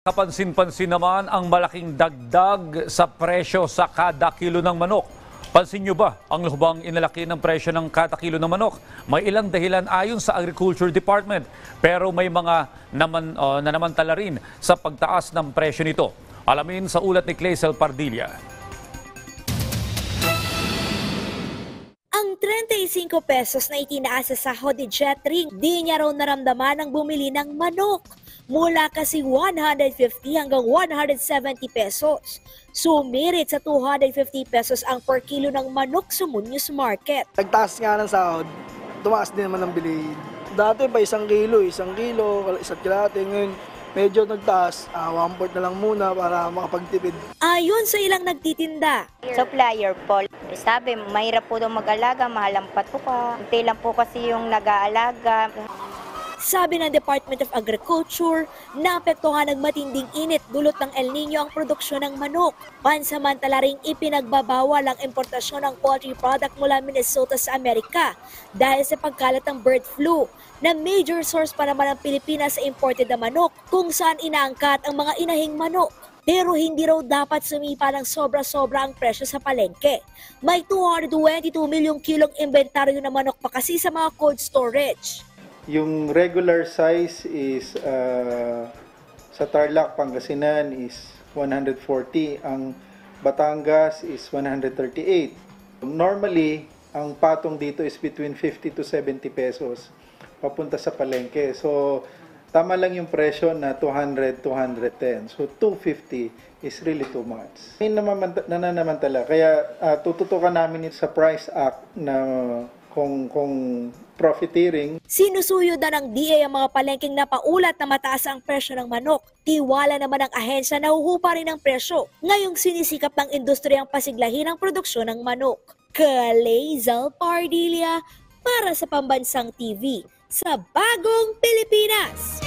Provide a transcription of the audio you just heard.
Kapansin-pansin naman ang malaking dagdag sa presyo sa kada kilo ng manok. Pansin nyo ba ang lubhang inalaki ng presyo ng kada kilo ng manok? May ilang dahilan ayon sa Agriculture Department, pero may mga nanamantala rin sa pagtaas ng presyo nito. Alamin sa ulat ni Clazel Pardilla. Ang 35 pesos na itinaas sa sahod ni Jetring, di niya raw naramdaman ang bumili ng manok. Mula kasi 150 hanggang 170 pesos. Sumirit sa 250 pesos ang per kilo ng manok sa Muñoz Market. Nagtaas nga ng sahod, tumaas din naman ang bilihin. Dati pa 1 kilo, 1 kilo, 1 kilate. Ngayon, medyo nagtaas, 1/4 na lang muna para makapagtipid. Ayon sa ilang nagtitinda, Supplier po. Sabi, mahirap po daw mag-alaga, mahal ang patuka. Hindi lang po kasi yung nag-aalaga. sabi ng Department of Agriculture, naapektuhan ng matinding init dulot ng El Nino ang produksyon ng manok. Pansamantala ring ipinagbabawal ang importasyon ng poultry product mula Minnesota sa Amerika dahil sa pagkalat ng bird flu, na major source pa naman ng Pilipinas sa imported na manok kung saan inaangkat ang mga inahing manok. Pero hindi raw dapat sumipa ng sobra-sobra ang presyo sa palengke. May 222 milyong kilong inventaryo na manok pa kasi sa mga cold storage. Yung regular size is sa Tarlac, Pangasinan is 140. Ang Batangas is 138. Normally, ang patong dito is between 50 to 70 pesos papunta sa palengke. So, tama lang yung presyo na 200, 210. So, 250 is really too much. Nananamantala. Kaya tututukan namin sa Price Act na kung profiteering. Sinusuyo na ng DA ang mga palengking napaulat na mataas ang presyo ng manok. Tiwala naman ang ahensya na huhupa rin ang presyo. Ngayong sinisikap ng industriya ang pasiglahin ang produksyon ng manok. Clazel Pardilla para sa Pambansang TV sa Bagong Pilipinas.